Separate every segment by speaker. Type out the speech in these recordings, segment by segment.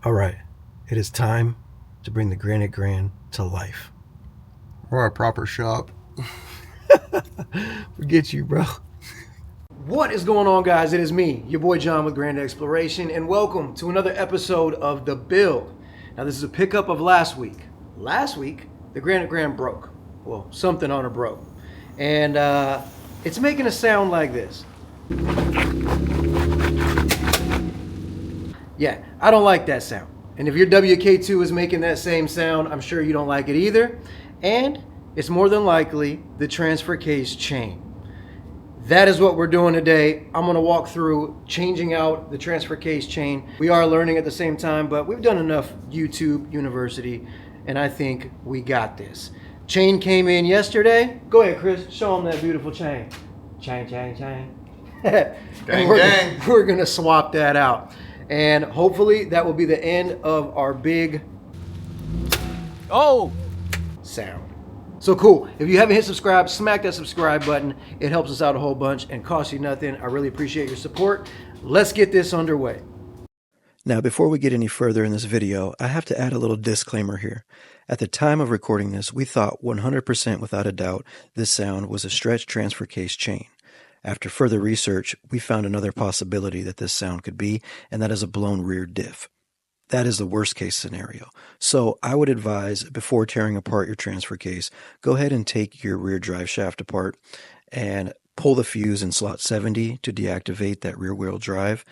Speaker 1: All right, it is time to bring the Granite Grand to life.
Speaker 2: Or a proper shop.
Speaker 1: Forget you, bro. What is going on, guys? It is me, your boy John with Grand Exploration, and welcome to another episode of The Build. Now, this is a pickup of last week. Last week, the Granite Grand broke. Well, something on her broke. And it's making a sound like this. Yeah, I don't like that sound. And if your WK2 is making that same sound, I'm sure you don't like it either. And it's more than likely the transfer case chain. That is what we're doing today. I'm gonna walk through changing out the transfer case chain. We are learning at the same time, but we've done enough YouTube University, and I think we got this. Chain came in yesterday. Go ahead, Chris, show them that beautiful chain. Chain. Gang, we're gonna swap that out. And hopefully that will be the end of our big sound. So cool. If you haven't hit subscribe, smack that subscribe button. It helps us out a whole bunch and costs you nothing. I really appreciate your support. Let's get this underway. Now, before we get any further in this video, I have to add a little disclaimer here. At the time of recording this, we thought 100% without a doubt this sound was a stretch transfer case chain. After further research, we found another possibility that this sound could be, and that is a blown rear diff. That is the worst case scenario. So I would advise, before tearing apart your transfer case, go ahead and take your rear drive shaft apart and pull the fuse in slot 70 to deactivate that rear wheel drive.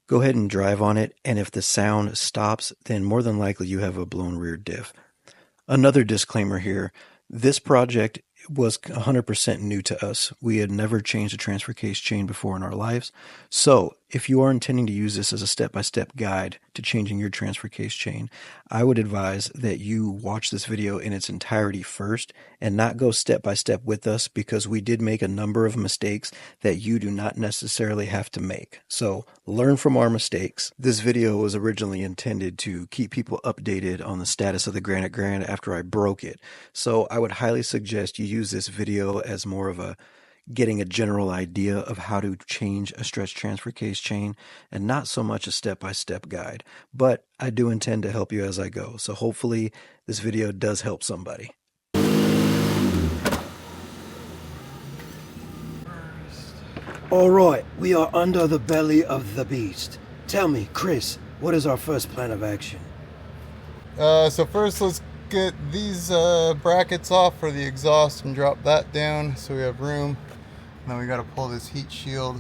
Speaker 1: Go ahead and drive on it, and if the sound stops, then more than likely you have a blown rear diff. Another disclaimer here, this project was 100% new to us. We had never changed a transfer case chain before in our lives. So if you are intending to use this as a step-by-step guide to changing your transfer case chain, I would advise that you watch this video in its entirety first and not go step-by-step with us, because we did make a number of mistakes that you do not necessarily have to make. So learn from our mistakes. This video was originally intended to keep people updated on the status of the Granite Grand after I broke it. So I would highly suggest you use this video as more of a getting a general idea of how to change a stretch transfer case chain, and not so much a step-by-step guide. But I do intend to help you as I go, so hopefully this video does help somebody. All right, we are under the belly of the beast. Tell me, Chris, what is our first plan of action?
Speaker 2: So first let's get these brackets off for the exhaust and drop that down so we have room. Then we got to pull this heat shield,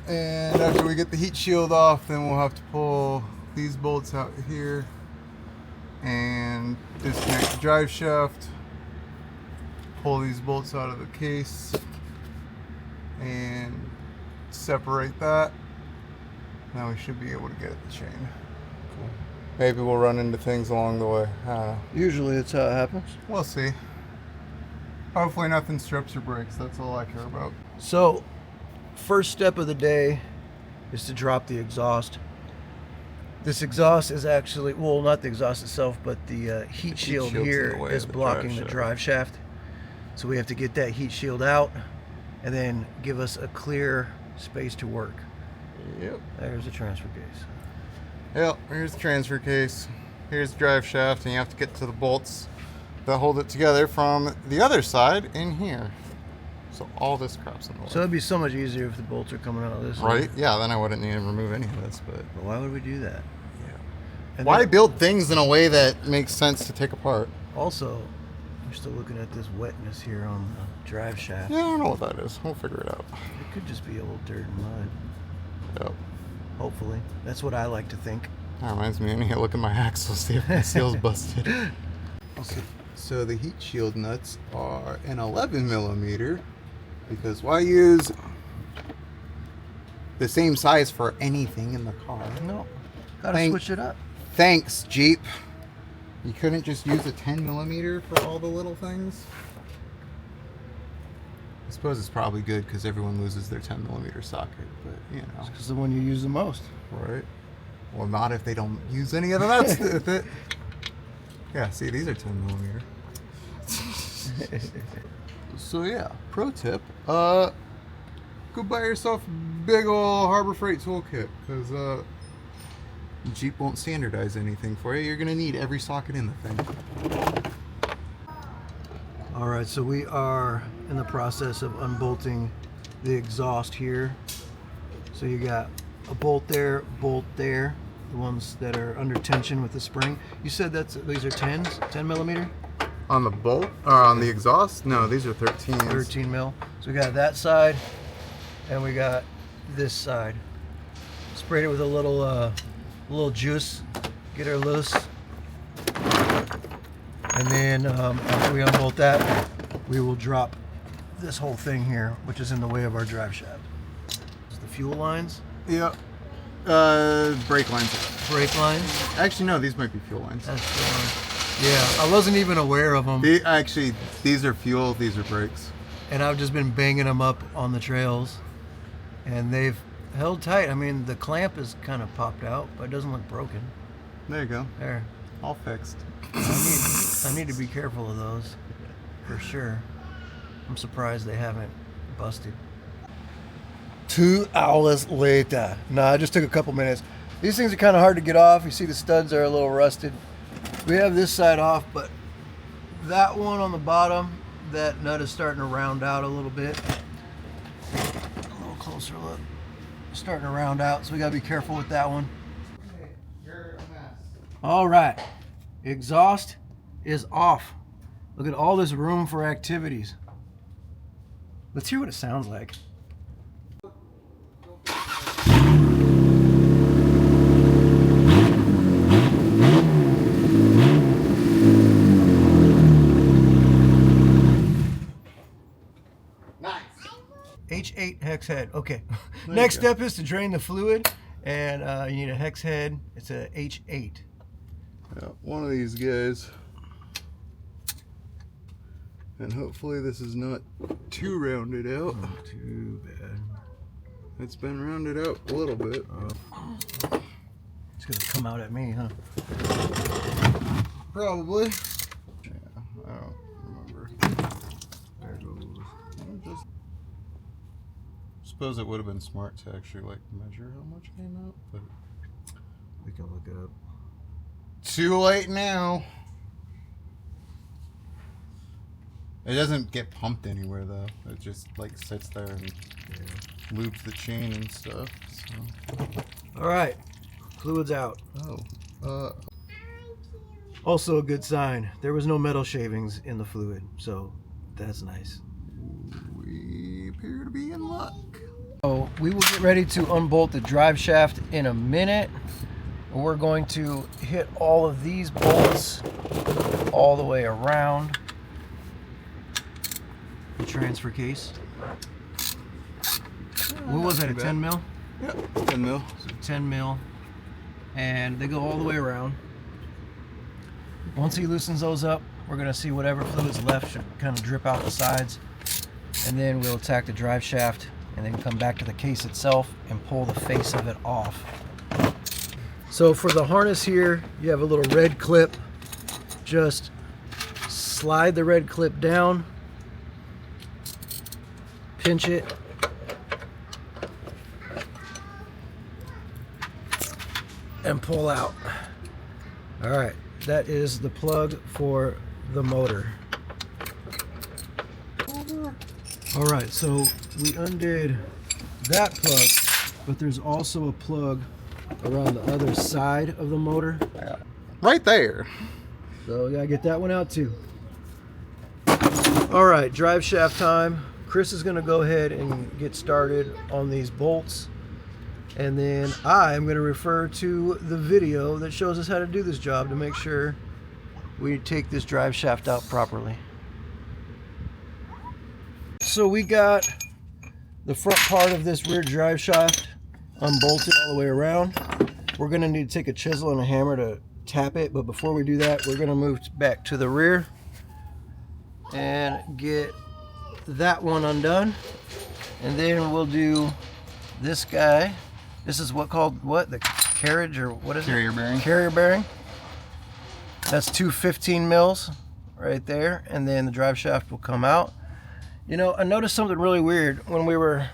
Speaker 2: and after we get the heat shield off, then we'll have to pull these bolts out here and disconnect the drive shaft, pull these bolts out of the case and separate that. Now we should be able to get at the chain. Cool. Maybe we'll run into things along the way. I don't know.
Speaker 1: Usually that's how it happens.
Speaker 2: We'll see. Hopefully nothing strips or breaks. That's all I care about.
Speaker 1: So, first step of the day is to drop the exhaust. This exhaust is actually, well, not the exhaust itself, but the heat shield here is blocking the drive shaft. So we have to get that heat shield out and then give us a clear space to work.
Speaker 2: Yep.
Speaker 1: There's the transfer case.
Speaker 2: Yep, here's the transfer case. Here's the drive shaft, and you have to get to the bolts that hold it together from the other side in here. So all this crap's in the way.
Speaker 1: So it'd be so much easier if the bolts are coming out of this.
Speaker 2: Right? Yeah, then I wouldn't need to remove any of this, but
Speaker 1: why would we do that?
Speaker 2: Yeah.
Speaker 1: And
Speaker 2: why
Speaker 1: then,
Speaker 2: build things in a way that makes sense to take apart?
Speaker 1: Also, we're still looking at this wetness here on the drive shaft.
Speaker 2: Yeah, I don't know what that is. We'll figure it out.
Speaker 1: It could just be a little dirt and mud.
Speaker 2: Yep.
Speaker 1: Hopefully. That's what I like to think.
Speaker 2: That reminds me, I need to look at my axle, see if the seal's busted. Okay. So the heat shield nuts are an 11 millimeter, because why use the same size for anything in the car?
Speaker 1: No, gotta switch it up.
Speaker 2: Thanks, Jeep. You couldn't just use a 10 millimeter for all the little things? I suppose it's probably good because everyone loses their 10 millimeter socket, but you know.
Speaker 1: It's because the one you use the most.
Speaker 2: Right. Well, not if they don't use any of the nuts with it. Yeah, see, these are 10 millimeter. So yeah, pro tip, go buy yourself a big ol' Harbor Freight toolkit, because Jeep won't standardize anything for you. You're gonna need every socket in the thing.
Speaker 1: All right, so we are in the process of unbolting the exhaust here. So you got a bolt there, the ones that are under tension with the spring. You said these are 10s, 10 millimeter?
Speaker 2: On the bolt or on the exhaust? No, these are 13s.
Speaker 1: 13 mil. So we got that side and we got this side. Sprayed it with a little juice, get her loose. And then after we unbolt that, we will drop this whole thing here, which is in the way of our drive shaft. It's the fuel lines.
Speaker 2: Yeah. Brake lines.
Speaker 1: Brake lines.
Speaker 2: Actually, no, these might be fuel lines.
Speaker 1: That's fuel lines. Yeah, I wasn't even aware of them.
Speaker 2: These are fuel, these are brakes.
Speaker 1: And I've just been banging them up on the trails, and they've held tight. I mean, the clamp is kind of popped out, but it doesn't look broken.
Speaker 2: There you go.
Speaker 1: There.
Speaker 2: All fixed.
Speaker 1: I need to be careful of those, for sure. I'm surprised they haven't busted. 2 hours later. No, I just took a couple minutes. These things are kind of hard to get off. You see the studs are a little rusted. We have this side off, but that one on the bottom, that nut is starting to round out a little bit. A little closer look. Starting to round out, so we gotta be careful with that one.
Speaker 2: You're a mess.
Speaker 1: All right, exhaust is off. Look at all this room for activities. Let's hear what it sounds like. H8 hex head. Okay. Next step is to drain the fluid, and you need a hex head. It's a H8.
Speaker 2: Yeah, one of these guys. And hopefully this is not too rounded out.
Speaker 1: Not too bad.
Speaker 2: It's been rounded out a little bit.
Speaker 1: It's gonna come out at me, huh?
Speaker 2: Probably. Yeah, I don't remember. There it goes. Suppose it would have been smart to actually like measure how much came out, but
Speaker 1: We can look it up.
Speaker 2: too late now. It doesn't get pumped anywhere though. It just like sits there and loops the chain and stuff. So.
Speaker 1: All right, fluid's out.
Speaker 2: Oh.
Speaker 1: Also a good sign. There was no metal shavings in the fluid, so that's nice.
Speaker 2: We appear to be in luck.
Speaker 1: So we will get ready to unbolt the drive shaft in a minute. We're going to hit all of these bolts all the way around the transfer case. What was that, a 10 mil?
Speaker 2: Yep, 10 mil.
Speaker 1: So 10 mil. And they go all the way around. Once he loosens those up, we're going to see whatever fluid's left should kind of drip out the sides. And then we'll attack the drive shaft and then come back to the case itself and pull the face of it off. So for the harness here, you have a little red clip. Just slide the red clip down, pinch it, and pull out. All right, that is the plug for the motor. All right, so we undid that plug, but there's also a plug around the other side of the motor.
Speaker 2: Right there.
Speaker 1: So we gotta get that one out too. All right, drive shaft time. Chris is gonna go ahead and get started on these bolts. And then I'm gonna refer to the video that shows us how to do this job to make sure we take this drive shaft out properly. So we got the front part of this rear drive shaft unbolted all the way around. We're gonna need to take a chisel and a hammer to tap it, but before we do that, we're gonna move back to the rear and get that one undone. And then we'll do this guy. This is what called what? The carriage, or what is
Speaker 2: Carrier
Speaker 1: it?
Speaker 2: bearing.
Speaker 1: Carrier bearing. That's 2 15 mils right there, and then the drive shaft will come out. You know, I noticed something really weird when we were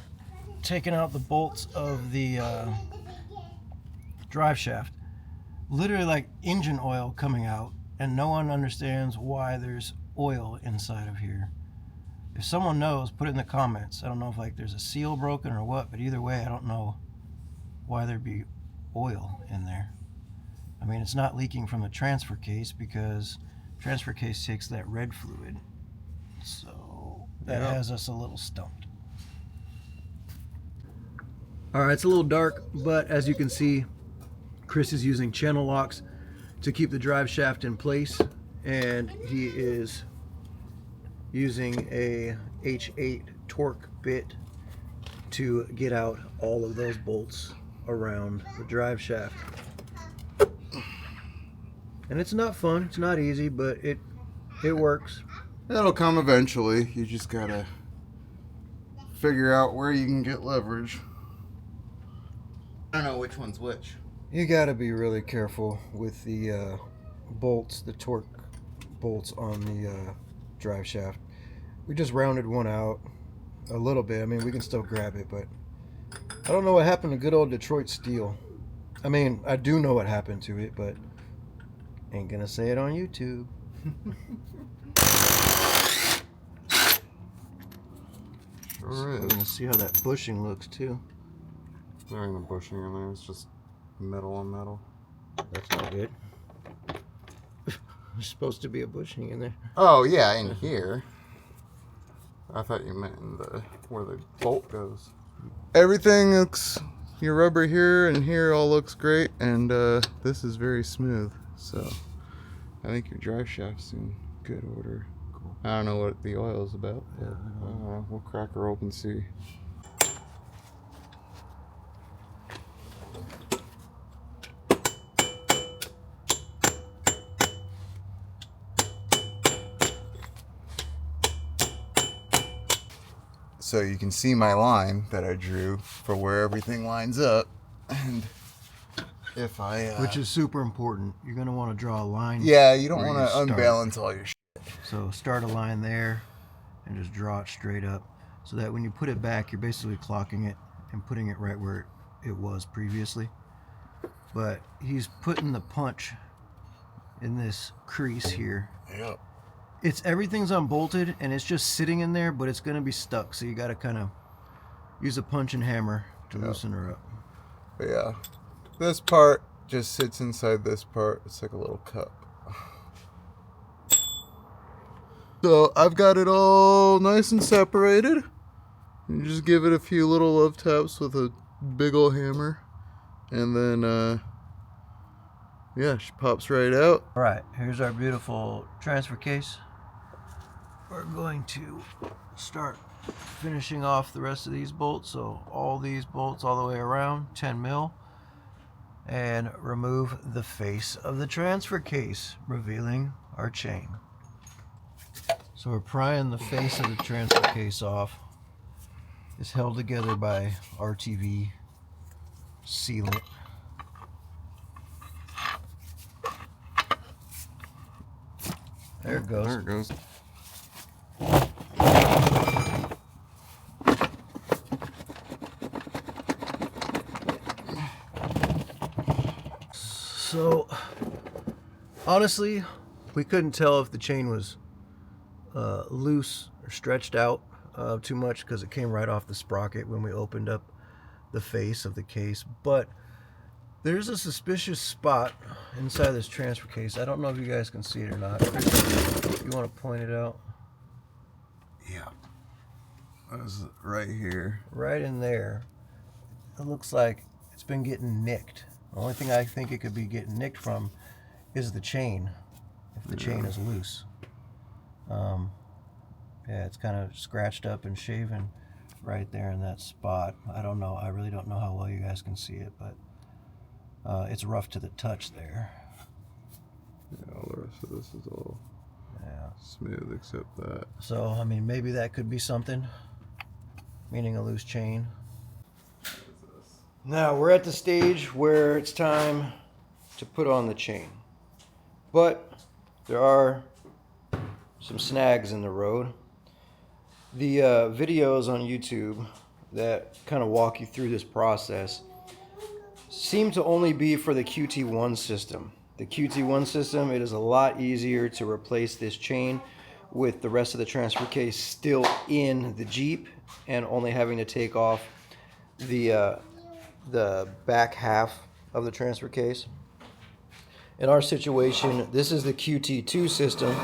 Speaker 1: taking out the bolts of the drive shaft. literally like engine oil coming out, and no one understands why there's oil inside of here. If someone knows, put it in the comments. I don't know if like there's a seal broken or what, but either way, I don't know why there'd be oil in there. I mean, it's not leaking from the transfer case because transfer case takes that red fluid. So that has us a little stumped. All right, it's a little dark, but as you can see, Chris is using channel locks to keep the drive shaft in place, and he is using a H8 torque bit to get out all of those bolts around the drive shaft. And it's not fun, it's not easy, but it works.
Speaker 2: That'll come eventually. You just gotta figure out where you can get leverage. I don't know which one's which.
Speaker 1: You gotta be really careful with the bolts, the torque bolts on the drive shaft. We just rounded one out a little bit. I mean, we can still grab it, but I don't know what happened to good old Detroit steel. I mean, I do know what happened to it, but ain't gonna say it on YouTube.
Speaker 2: Sure
Speaker 1: So
Speaker 2: is.
Speaker 1: we're gonna see how that bushing looks too.
Speaker 2: There ain't no bushing in there. It's just metal on metal.
Speaker 1: That's not good. There's supposed to be a bushing in there.
Speaker 2: Oh yeah, in here. I thought you meant in the where the bolt goes. Everything looks, your rubber here and here all looks great, and this is very smooth. So I think your drive shaft's in good order. Cool. I don't know what the oil is about, but we'll crack her open and see. So you can see my line that I drew for where everything lines up, and if I
Speaker 1: Which is super important. You're gonna want to draw a line.
Speaker 2: yeah, you don't
Speaker 1: where
Speaker 2: want to
Speaker 1: start.
Speaker 2: unbalance all your shit.
Speaker 1: So start a line there and just draw it straight up so that when you put it back, you're basically clocking it and putting it right where it was previously. But he's putting the punch in this crease here.
Speaker 2: Yep.
Speaker 1: Everything's unbolted and it's just sitting in there, but it's gonna be stuck. So you gotta kind of use a punch and hammer to loosen her up.
Speaker 2: But yeah, this part just sits inside this part. It's like a little cup. So I've got it all nice and separated. You just give it a few little love taps with a big old hammer, and then yeah, she pops right out.
Speaker 1: All right, here's our beautiful transfer case. We're going to start finishing off the rest of these bolts. So all these bolts all the way around, 10 mil, and remove the face of the transfer case, revealing our chain. So we're prying the face of the transfer case off. It's held together by RTV sealant. There it goes.
Speaker 2: There it goes.
Speaker 1: So, honestly, we couldn't tell if the chain was loose or stretched out too much because it came right off the sprocket when we opened up the face of the case. But there's a suspicious spot inside this transfer case. I don't know if you guys can see it or not. If you want to point it out.
Speaker 2: Yeah. That's right here.
Speaker 1: Right in there. It looks like it's been getting nicked. The only thing I think it could be getting nicked from is the chain, if the chain is loose. Yeah, it's kind of scratched up and shaven right there in that spot. I don't know. I really don't know how well you guys can see it, but it's rough to the touch there.
Speaker 2: Yeah, all the rest of this is all smooth except that.
Speaker 1: So, I mean, maybe that could be something, meaning a loose chain. Now, we're at the stage where it's time to put on the chain. But there are some snags in the road. The videos on YouTube that kind of walk you through this process seem to only be for the QT1 system. The QT1 system, it is a lot easier to replace this chain with the rest of the transfer case still in the Jeep and only having to take off the back half of the transfer case. In our situation, this is the QT2 system,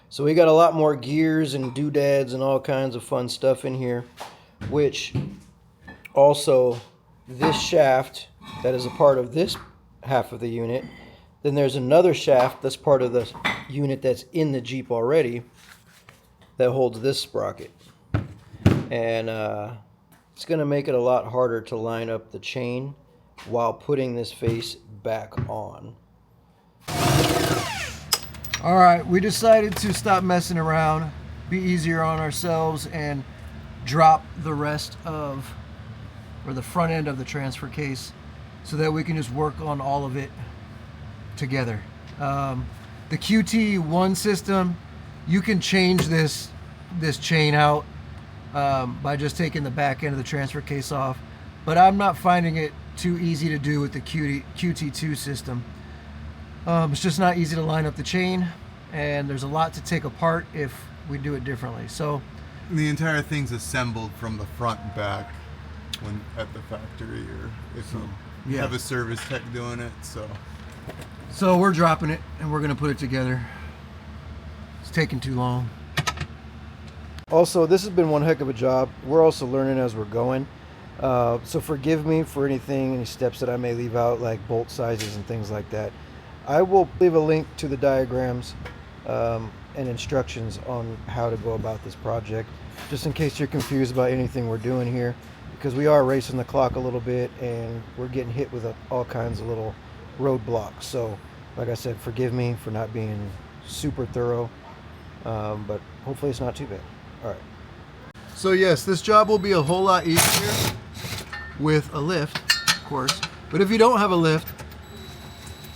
Speaker 1: so we got a lot more gears and doodads and all kinds of fun stuff in here, which also this shaft that is a part of this half of the unit. Then there's another shaft that's part of the unit that's in the Jeep already that holds this sprocket. And it's going to make it a lot harder to line up the chain while putting this face back on. All right, we decided to stop messing around, be easier on ourselves, and drop the rest of, or the front end of the transfer case so that we can just work on all of it together. The QT1 system, you can change this chain out by just taking the back end of the transfer case off, but I'm not finding it too easy to do with the QT2 system. It's just not easy to line up the chain, and there's a lot to take apart if we do it differently. So
Speaker 2: the entire thing's assembled from the front and back when at the factory, or if you have a service tech doing it. So
Speaker 1: we're dropping it and we're gonna put it together. It's taking too long. Also, this has been one heck of a job. We're also learning as we're going. So forgive me for any steps that I may leave out, like bolt sizes and things like that. I will leave a link to the diagrams and instructions on how to go about this project, just in case you're confused about anything we're doing here, because we are racing the clock a little bit and we're getting hit with all kinds of little roadblocks. So like I said, forgive me for not being super thorough, but hopefully it's not too bad. All right. So yes, this job will be a whole lot easier with a lift, of course. But if you don't have a lift,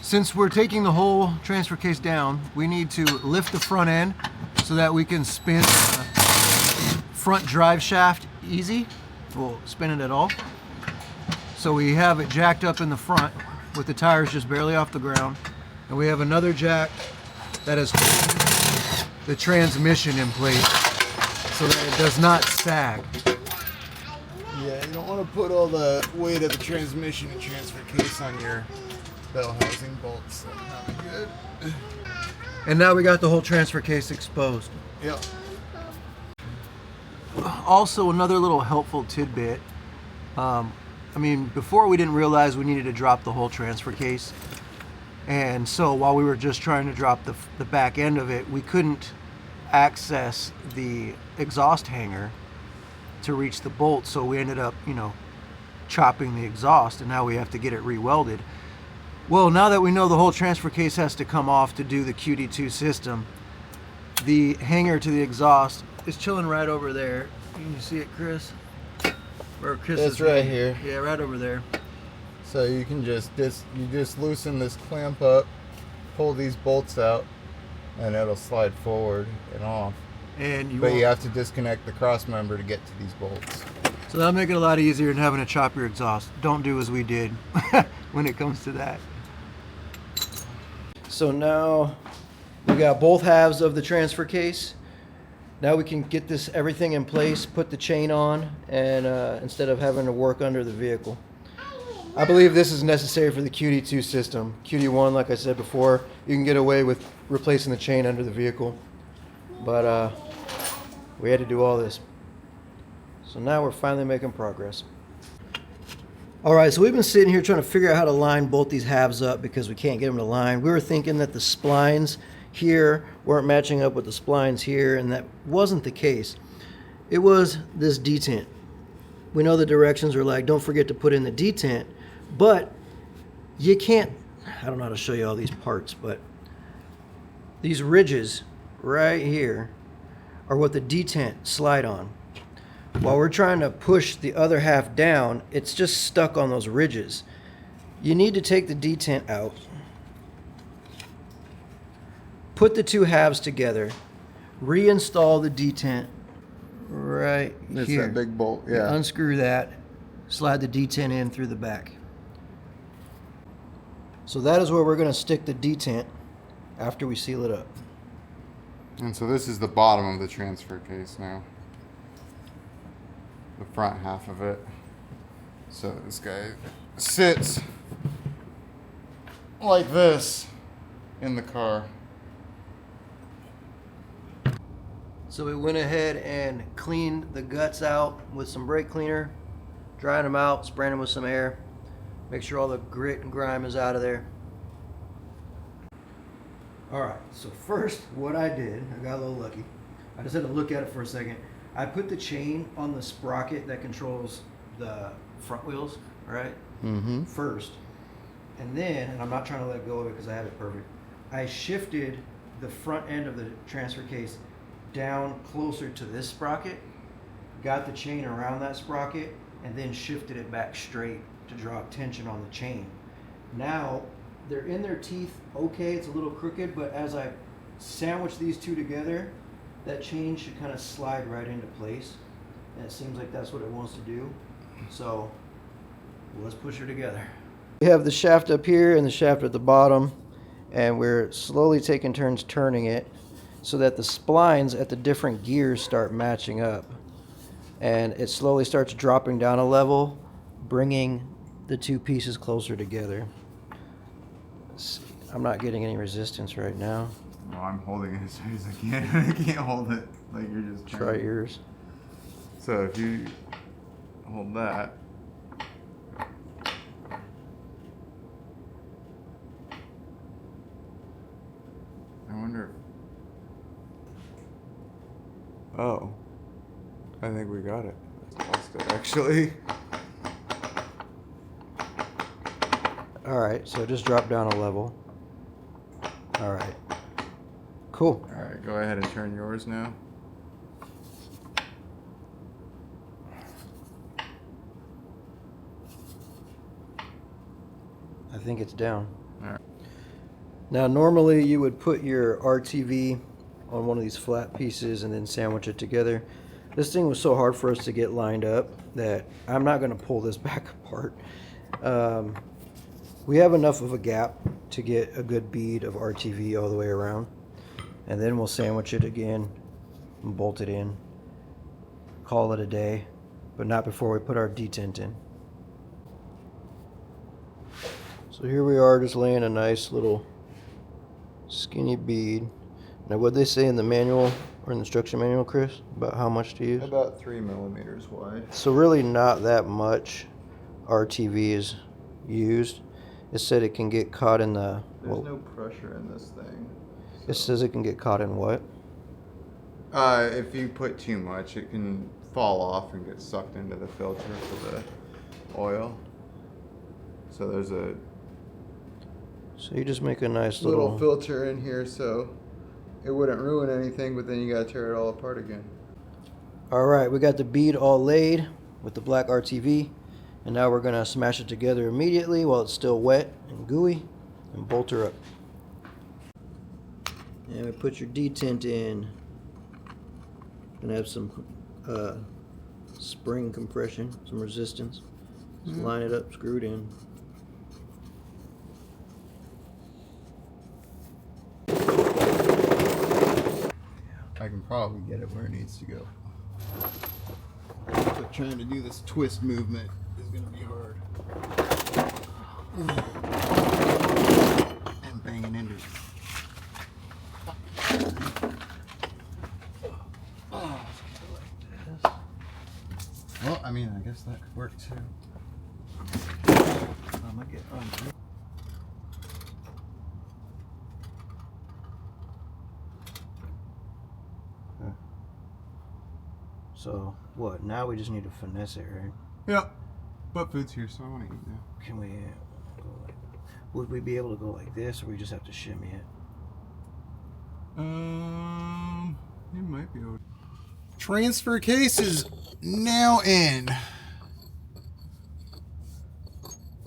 Speaker 1: since we're taking the whole transfer case down, we need to lift the front end so that we can spin the front drive shaft easy. We'll spin it at all. So we have it jacked up in the front with the tires just barely off the ground. And we have another jack that is holding the transmission in place so that it does not sag.
Speaker 2: yeah, you don't want to put all the weight of the transmission and transfer case on your bell housing bolts. That's not good.
Speaker 1: And now we got the whole transfer case exposed.
Speaker 2: Yep.
Speaker 1: Also, another little helpful tidbit. I mean, before we didn't realize we needed to drop the whole transfer case. And so while we were just trying to drop the back end of it, we couldn't access the exhaust hanger to reach the bolt. So we ended up, chopping the exhaust, and now we have to get it re-welded. Well, now that we know the whole transfer case has to come off to do the QT2 system, the hanger to the exhaust is chilling right over there. Can you see it, Chris? Where Chris
Speaker 2: It's
Speaker 1: is
Speaker 2: right here.
Speaker 1: Yeah, right over there.
Speaker 2: So you can just loosen this clamp up, pull these bolts out, and it'll slide forward and off.
Speaker 1: And
Speaker 2: But you have to disconnect the cross member to get to these bolts.
Speaker 1: So that'll make it a lot easier than having to chop your exhaust. Don't do as we did when it comes to that. So now we got both halves of the transfer case. Now we can get everything in place, put the chain on, and instead of having to work under the vehicle. I believe this is necessary for the QT2 system. QT1, like I said before, you can get away with replacing the chain under the vehicle. But we had to do all this. So now we're finally making progress. All right, so we've been sitting here trying to figure out how to line both these halves up because we can't get them to line. We were thinking that the splines here weren't matching up with the splines here, and that wasn't the case. It was this detent. We know the directions are like, don't forget to put in the detent, but you can't, I don't know how to show you all these parts, but these ridges right here are what the detent slide on. While we're trying to push the other half down, it's just stuck on those ridges. You need to take the detent out, put the two halves together, reinstall the detent right
Speaker 2: It's
Speaker 1: here.
Speaker 2: that big bolt, yeah.
Speaker 1: Unscrew that, slide the detent in through the back. So that is where we're going to stick the detent after we seal it up.
Speaker 2: And so this is the bottom of the transfer case now. The front half of it. So this guy sits like this in the car.
Speaker 1: So we went ahead and cleaned the guts out with some brake cleaner, drying them out, spraying them with some air, make sure all the grit and grime is out of there. Alright, so first what I did, I got a little lucky. I just had to look at it for a second. I put the chain on the sprocket that controls the front wheels, right? First. And then, and I'm not trying to let go of it because I have it perfect, I shifted the front end of the transfer case down closer to this sprocket, got the chain around that sprocket, and then shifted it back straight to drop tension on the chain. Now, they're in their teeth okay, it's a little crooked, but as I sandwich these two together, that chain should kind of slide right into place. And it seems like that's what it wants to do. So, let's push her together. We have the shaft up here and the shaft at the bottom, and we're slowly taking turns turning it so that the splines at the different gears start matching up. And it slowly starts dropping down a level, bringing the two pieces closer together. Let's see. I'm not getting any resistance right now.
Speaker 2: Well, I'm holding it as hard as I can. I can't hold it like you're just
Speaker 1: trying. Try yours.
Speaker 2: So if you hold that. I wonder. Oh, I think we got it. I lost it actually.
Speaker 1: Alright, so just drop down a level. Alright. Cool.
Speaker 2: Alright, go ahead and turn yours now.
Speaker 1: I think it's down.
Speaker 2: Alright.
Speaker 1: Now normally you would put your RTV on one of these flat pieces and then sandwich it together. This thing was so hard for us to get lined up that I'm not going to pull this back apart. We have enough of a gap to get a good bead of RTV all the way around, and then we'll sandwich it again and bolt it in, call it a day, but not before we put our detent in. So here we are, just laying a nice little skinny bead. Now what they say in the manual or in the instruction manual, Chris, about how much to use?
Speaker 2: About 3 millimeters wide.
Speaker 1: So really not that much RTV is used. It said it can get caught in the...
Speaker 2: There's no pressure in this thing. So.
Speaker 1: It says it can get caught in what?
Speaker 2: If you put too much, it can fall off and get sucked into the filter for the oil. So there's a...
Speaker 1: So you just make a nice
Speaker 2: little filter in here so it wouldn't ruin anything, but then you gotta tear it all apart again.
Speaker 1: Alright, we got the bead all laid with the black RTV. And now we're going to smash it together immediately while it's still wet and gooey and bolt her up. And we put your detent in. Gonna have some spring compression, some resistance. Just line it up, screw it in.
Speaker 2: I can probably get it where it needs to go. But trying to do this twist movement is going to be hard. And banging into it. Well, I mean, I guess that could work too.
Speaker 1: I'm gonna get on. So what? Now we just need to finesse it, right?
Speaker 2: Yeah. But food's here, so I want to eat now.
Speaker 1: Can we go like? Would we be able to go like this, or we just have to shimmy it?
Speaker 2: You might be able to. Transfer case is now in.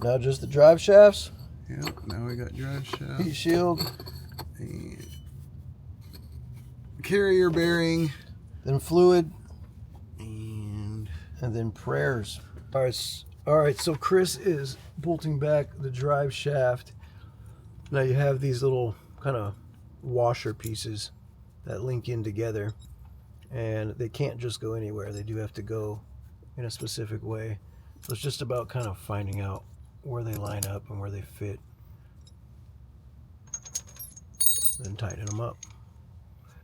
Speaker 1: Now just the drive shafts.
Speaker 2: Yep. Now we got drive shaft.
Speaker 1: Heat shield.
Speaker 2: And carrier bearing.
Speaker 1: Then fluid.
Speaker 2: And
Speaker 1: then prayers. All right, so Chris is bolting back the drive shaft Now you have these little kind of washer pieces that link in together, and they can't just go anywhere. They do have to go in a specific way. So it's just about kind of finding out where they line up and where they fit, then tighten them up.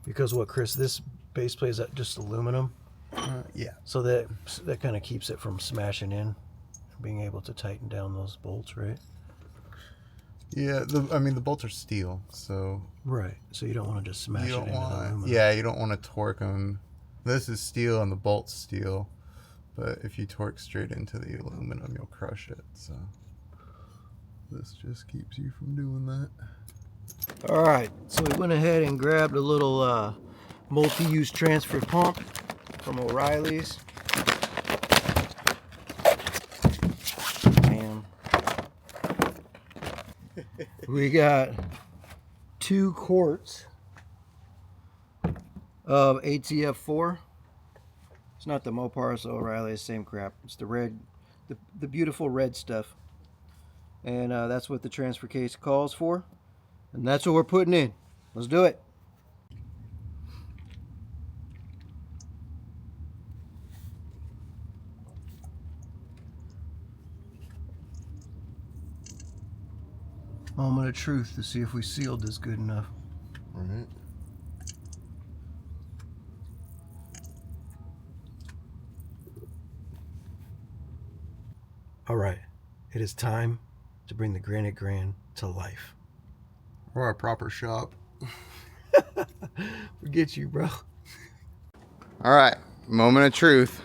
Speaker 1: Because what, Chris, this base plate is just aluminum,
Speaker 2: Yeah.
Speaker 1: so that kind of keeps it from smashing in, being able to tighten down those bolts, right?
Speaker 2: Yeah, I mean the bolts are steel, so
Speaker 1: Right. So you don't want to just smash it into the aluminum.
Speaker 2: yeah, you don't want to torque them. This is steel and the bolt's steel, but if you torque straight into the aluminum, you'll crush it. So this just keeps you from doing that.
Speaker 1: All right, so we went ahead and grabbed a little multi-use transfer pump from O'Reilly's. And we got 2 quarts of ATF4. It's not the Mopar, so O'Reilly's, same crap. It's the red, the beautiful red stuff. And that's what the transfer case calls for. And that's what we're putting in. Let's do it. Moment of truth to see if we sealed this good enough.
Speaker 2: All right.
Speaker 1: All right, it is time to bring the Granite Grand to life.
Speaker 2: Or a proper shop.
Speaker 1: Forget you, bro.
Speaker 2: All right, moment of truth.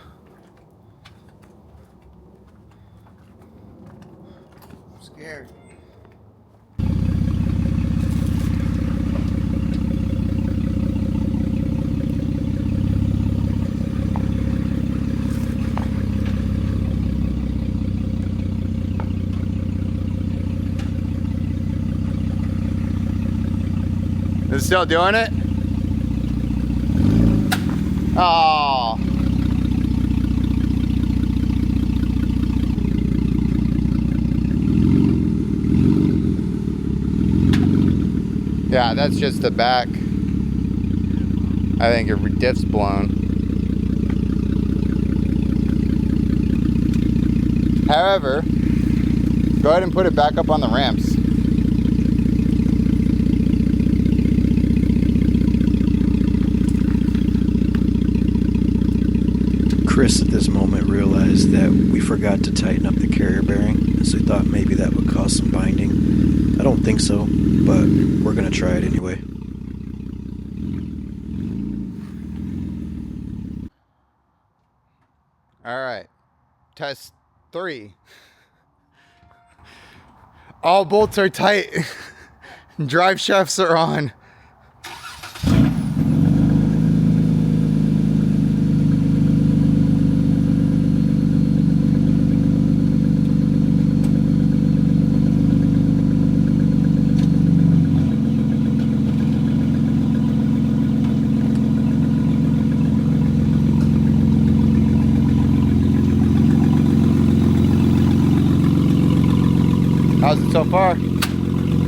Speaker 1: I'm scared.
Speaker 2: Is it still doing it? Oh. Yeah, that's just the back. I think your diff's blown. However, go ahead and put it back up on the ramps.
Speaker 1: Chris at this moment realized that we forgot to tighten up the carrier bearing, so he thought maybe that would cause some binding. I don't think so, but we're going to try it anyway.
Speaker 2: All right, test 3. All bolts are tight. Drive shafts are on. How's it so far?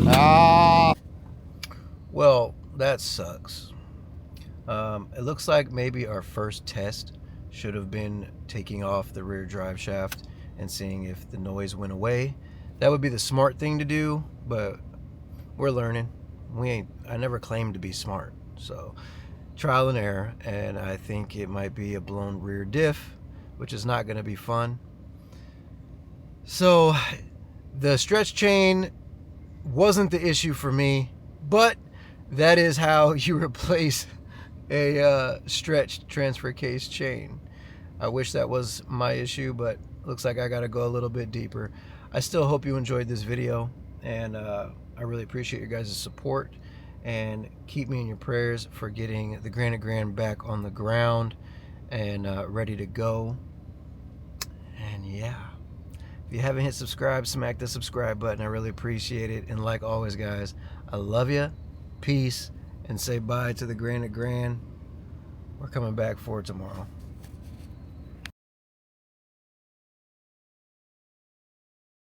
Speaker 2: Ah.
Speaker 1: Well, that sucks. It looks like maybe our first test should have been taking off the rear drive shaft and seeing if the noise went away. That would be the smart thing to do, but we're learning. I never claimed to be smart, so trial and error, and I think it might be a blown rear diff, which is not going to be fun. So the stretch chain wasn't the issue for me, but that is how you replace a stretched transfer case chain. I wish that was my issue, but looks like I gotta go a little bit deeper. I still hope you enjoyed this video, and I really appreciate your guys' support, and keep me in your prayers for getting the Granite Grand back on the ground and ready to go. And yeah, if you haven't hit subscribe, smack the subscribe button. I really appreciate it. And like always, guys, I love you. Peace. And say bye to the Granite Grand. We're coming back for tomorrow.